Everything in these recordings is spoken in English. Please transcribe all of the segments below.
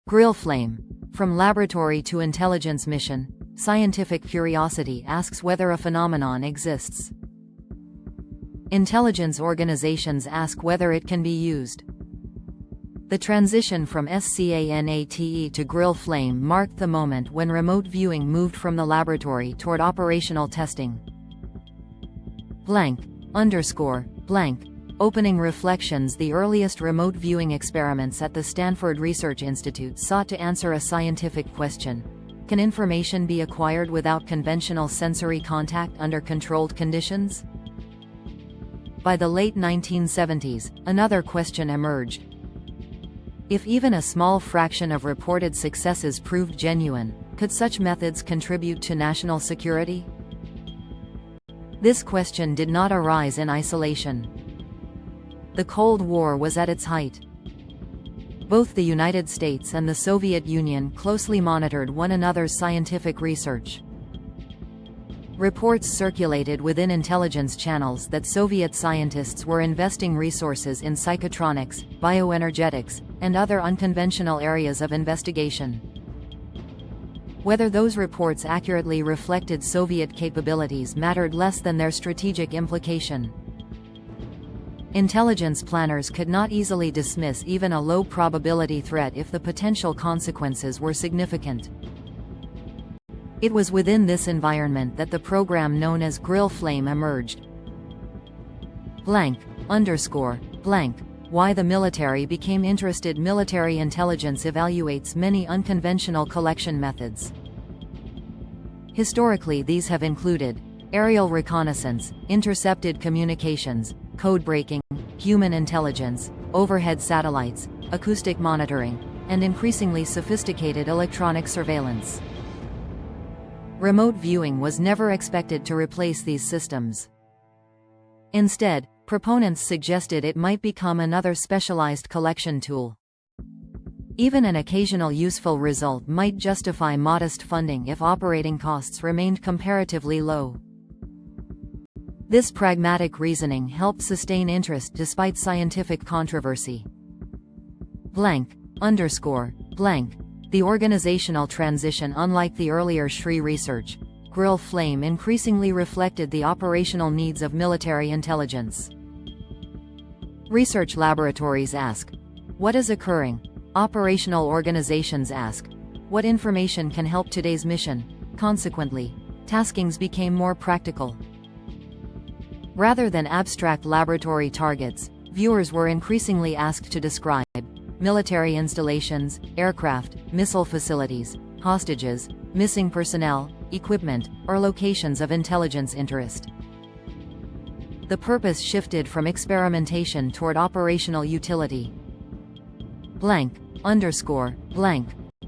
Grill flame. From laboratory to intelligence mission, scientific curiosity asks whether a phenomenon exists. Intelligence organizations ask whether it can be used. The transition from SCANATE to grill flame marked the moment when remote viewing moved from the laboratory toward operational testing. ___ Opening reflections. The earliest remote viewing experiments at the Stanford Research Institute sought to answer a scientific question. Can information be acquired without conventional sensory contact under controlled conditions? By the late 1970s, another question emerged. If even a small fraction of reported successes proved genuine, could such methods contribute to national security? This question did not arise in isolation. The Cold War was at its height. Both the United States and the Soviet Union closely monitored one another's scientific research. Reports circulated within intelligence channels that Soviet scientists were investing resources in psychotronics, bioenergetics, and other unconventional areas of investigation. Whether those reports accurately reflected Soviet capabilities mattered less than their strategic implication. Intelligence planners could not easily dismiss even a low-probability threat if the potential consequences were significant. It was within this environment that the program known as Grill Flame emerged. ___ Why the military became interested. Military intelligence evaluates many unconventional collection methods. Historically, these have included aerial reconnaissance, intercepted communications, code breaking, human intelligence, overhead satellites, acoustic monitoring, and increasingly sophisticated electronic surveillance. Remote viewing was never expected to replace these systems. Instead, proponents suggested it might become another specialized collection tool. Even an occasional useful result might justify modest funding if operating costs remained comparatively low. This pragmatic reasoning helped sustain interest despite scientific controversy. ___ The organizational transition. Unlike the earlier SRI research, Grill Flame increasingly reflected the operational needs of military intelligence. Research laboratories ask, what is occurring? Operational organizations ask, what information can help today's mission? Consequently, taskings became more practical. Rather than abstract laboratory targets, viewers were increasingly asked to describe military installations, aircraft, missile facilities, hostages, missing personnel, equipment, or locations of intelligence interest. The purpose shifted from experimentation toward operational utility. ___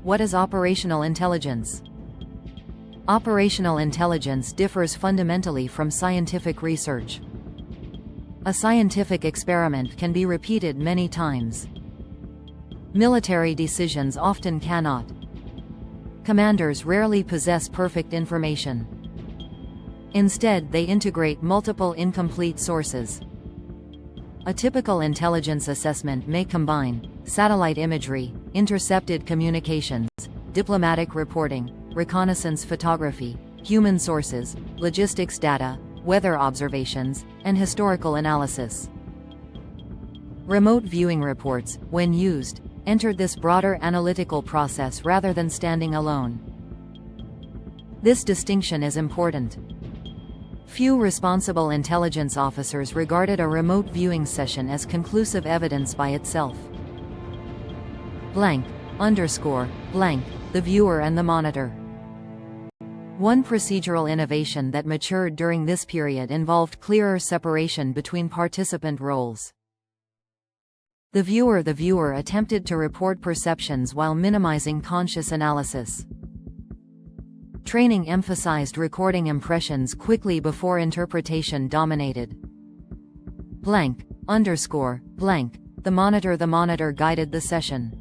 What is operational intelligence? Operational intelligence differs fundamentally from scientific research. A scientific experiment can be repeated many times. Military decisions often cannot. Commanders rarely possess perfect information. Instead, they integrate multiple incomplete sources. A typical intelligence assessment may combine satellite imagery, intercepted communications, diplomatic reporting, reconnaissance photography, human sources, logistics data, weather observations, and historical analysis. Remote viewing reports, when used, entered this broader analytical process rather than standing alone. This distinction is important. Few responsible intelligence officers regarded a remote viewing session as conclusive evidence by itself. ___ The viewer and the monitor. One procedural innovation that matured during this period involved clearer separation between participant roles. The viewer attempted to report perceptions while minimizing conscious analysis. Training emphasized recording impressions quickly before interpretation dominated. ___ The monitor guided the session.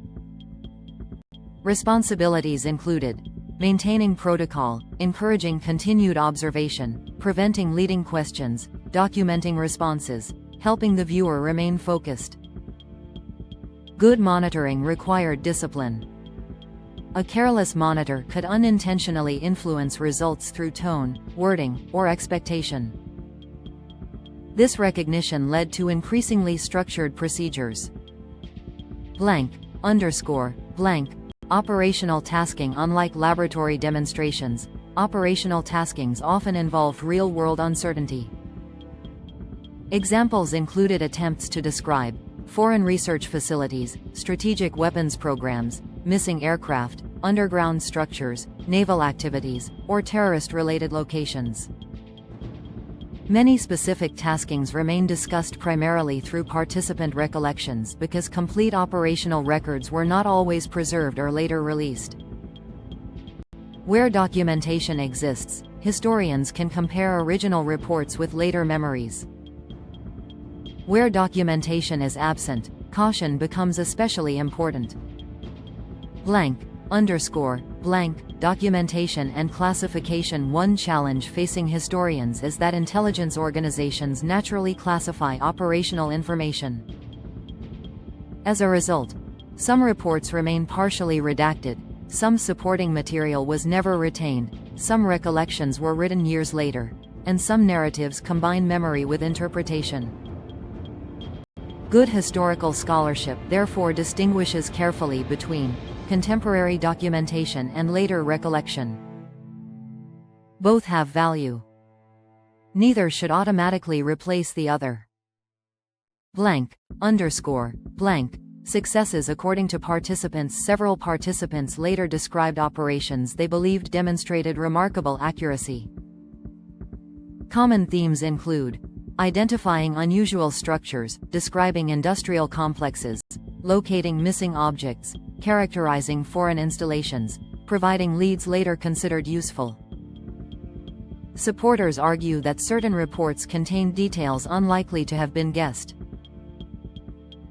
Responsibilities included maintaining protocol, encouraging continued observation, preventing leading questions, documenting responses, helping the viewer remain focused. Good monitoring required discipline. A careless monitor could unintentionally influence results through tone, wording, or expectation. This recognition led to increasingly structured procedures. Blank, underscore, blank, operational tasking. Unlike laboratory demonstrations, operational taskings often involved real-world uncertainty. Examples included attempts to describe foreign research facilities, strategic weapons programs, missing aircraft, underground structures, naval activities, or terrorist-related locations. Many specific taskings remain discussed primarily through participant recollections because complete operational records were not always preserved or later released. Where documentation exists, historians can compare original reports with later memories. Where documentation is absent, caution becomes especially important. Blank, underscore, blank, documentation and classification. One challenge facing historians is that intelligence organizations naturally classify operational information. As a result, some reports remain partially redacted, some supporting material was never retained, some recollections were written years later, and some narratives combine memory with interpretation. Good historical scholarship therefore distinguishes carefully between contemporary documentation and later recollection. Both have value. Neither should automatically replace the other. Blank, underscore, blank, successes. According to participants, several participants later described operations they believed demonstrated remarkable accuracy. Common themes include identifying unusual structures, describing industrial complexes, locating missing objects, characterizing foreign installations, providing leads later considered useful. Supporters argue that certain reports contained details unlikely to have been guessed.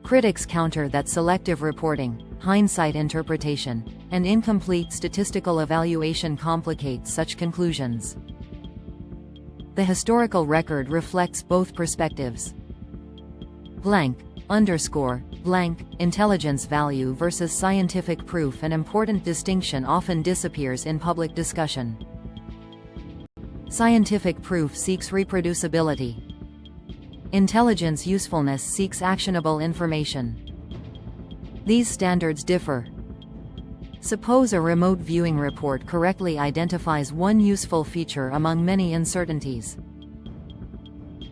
Critics counter that selective reporting, hindsight interpretation, and incomplete statistical evaluation complicate such conclusions. The historical record reflects both perspectives. Blank, underscore, blank, intelligence value versus scientific proof. An important distinction often disappears in public discussion. Scientific proof seeks reproducibility. Intelligence usefulness seeks actionable information. These standards differ. Suppose a remote viewing report correctly identifies one useful feature among many uncertainties.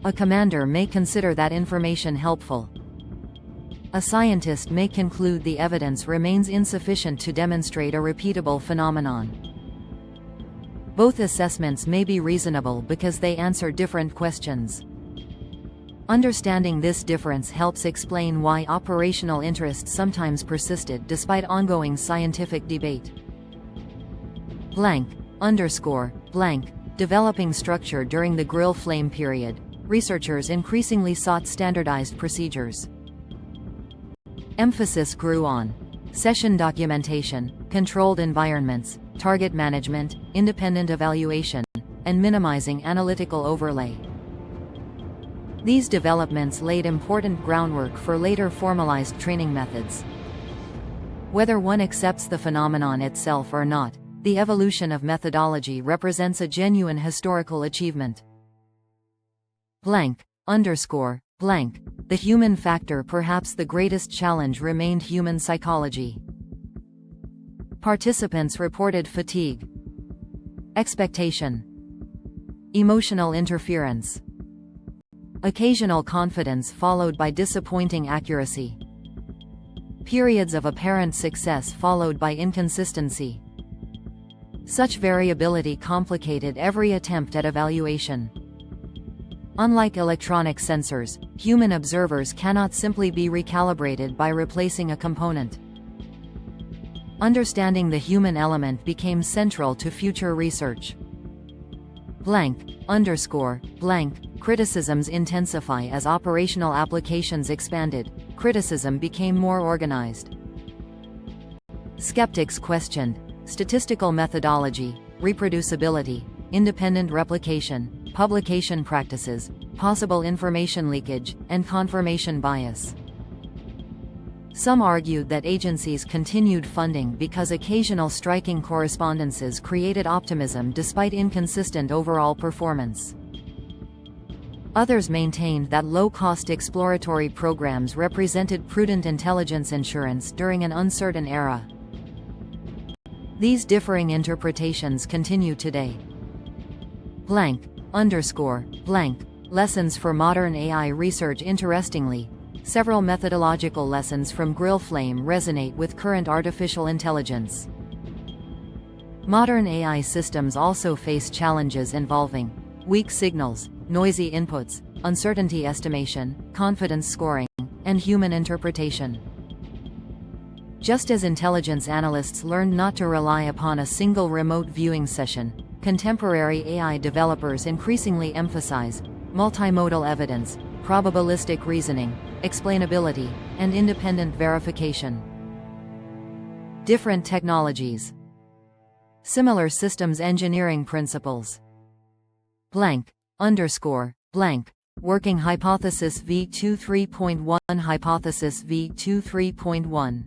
A commander may consider that information helpful. A scientist may conclude the evidence remains insufficient to demonstrate a repeatable phenomenon. Both assessments may be reasonable because they answer different questions. Understanding this difference helps explain why operational interest sometimes persisted despite ongoing scientific debate. Blank, underscore, blank, developing structure. During the grill flame period, researchers increasingly sought standardized procedures. Emphasis grew on session documentation, controlled environments, target management, independent evaluation, and minimizing analytical overlay. These developments laid important groundwork for later formalized training methods. Whether one accepts the phenomenon itself or not, the evolution of methodology represents a genuine historical achievement. Blank, underscore, blank, the human factor. Perhaps the greatest challenge remained human psychology. Participants reported fatigue, expectation, emotional interference, occasional confidence followed by disappointing accuracy, periods of apparent success followed by inconsistency. Such variability complicated every attempt at evaluation. Unlike electronic sensors, human observers cannot simply be recalibrated by replacing a component. Understanding the human element became central to future research. Blank, underscore, blank, criticisms intensify. As operational applications expanded, criticism became more organized. Skeptics questioned statistical methodology, reproducibility, independent replication, publication practices, possible information leakage, and confirmation bias. Some argued that agencies continued funding because occasional striking correspondences created optimism despite inconsistent overall performance. Others maintained that low-cost exploratory programs represented prudent intelligence insurance during an uncertain era. These differing interpretations continue today. Lessons for modern AI research. Interestingly, several methodological lessons from GrillFlame resonate with current artificial intelligence. Modern AI systems also face challenges involving weak signals, noisy inputs, uncertainty estimation, confidence scoring, and human interpretation. Just as intelligence analysts learned not to rely upon a single remote viewing session, contemporary AI developers increasingly emphasize multimodal evidence, probabilistic reasoning, explainability, and independent verification. Different technologies. Similar systems engineering principles. Working Hypothesis v2 3.1 Hypothesis v2 3.1.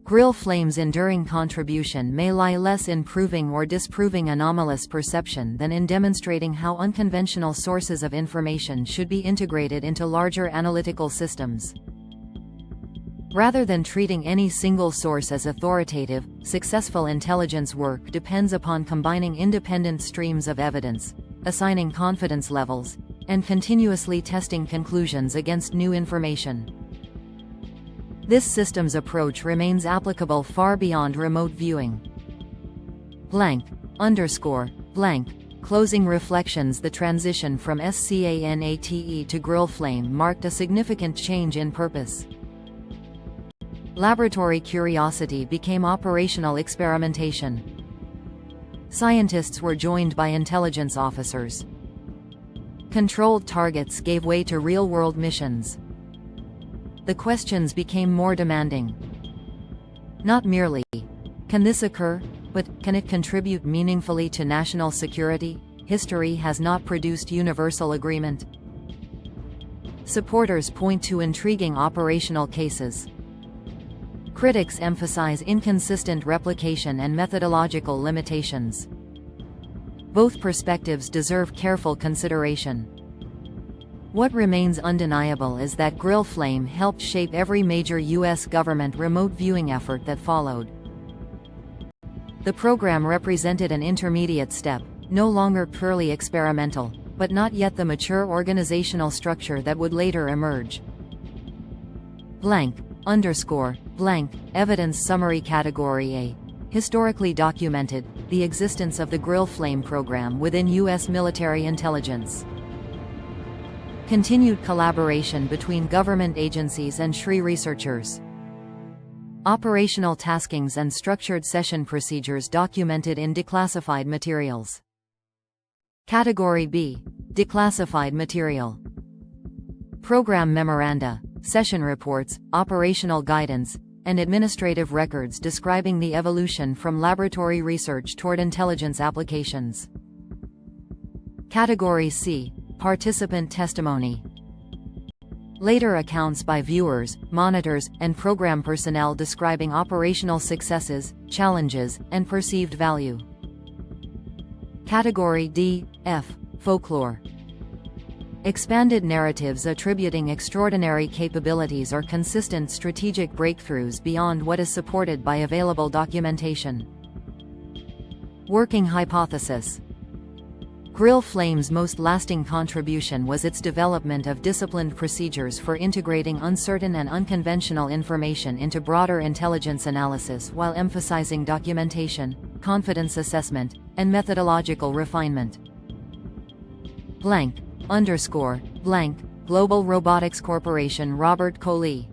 GrillFlame's enduring contribution may lie less in proving or disproving anomalous perception than in demonstrating how unconventional sources of information should be integrated into larger analytical systems. Rather than treating any single source as authoritative, successful intelligence work depends upon combining independent streams of evidence, assigning confidence levels, and continuously testing conclusions against new information. This systems approach remains applicable far beyond remote viewing. Closing reflections. The transition from SCANATE to GrillFlame marked a significant change in purpose. Laboratory curiosity became operational experimentation. Scientists were joined by intelligence officers. Controlled targets gave way to real-world missions. The questions became more demanding. Not merely, can this occur, but can it contribute meaningfully to national security? History has not produced universal agreement. Supporters point to intriguing operational cases. Critics emphasize inconsistent replication and methodological limitations. Both perspectives deserve careful consideration. What remains undeniable is that GrillFlame helped shape every major U.S. government remote viewing effort that followed. The program represented an intermediate step, no longer purely experimental, but not yet the mature organizational structure that would later emerge. Evidence Summary. Category A. Historically documented, the existence of the GrillFlame program within U.S. military intelligence. Continued collaboration between government agencies and SRI researchers. Operational taskings and structured session procedures documented in declassified materials. Category B. Declassified material. Program memoranda, session reports, operational guidance, and administrative records describing the evolution from laboratory research toward intelligence applications. Category C. Participant testimony. Later accounts by viewers, monitors, and program personnel describing operational successes, challenges, and perceived value. Category D. F. Folklore. Expanded narratives attributing extraordinary capabilities or consistent strategic breakthroughs beyond what is supported by available documentation. Working hypothesis. GrillFlame's most lasting contribution was its development of disciplined procedures for integrating uncertain and unconventional information into broader intelligence analysis while emphasizing documentation, confidence assessment, and methodological refinement. Global Robotics Corporation. Robert Colee.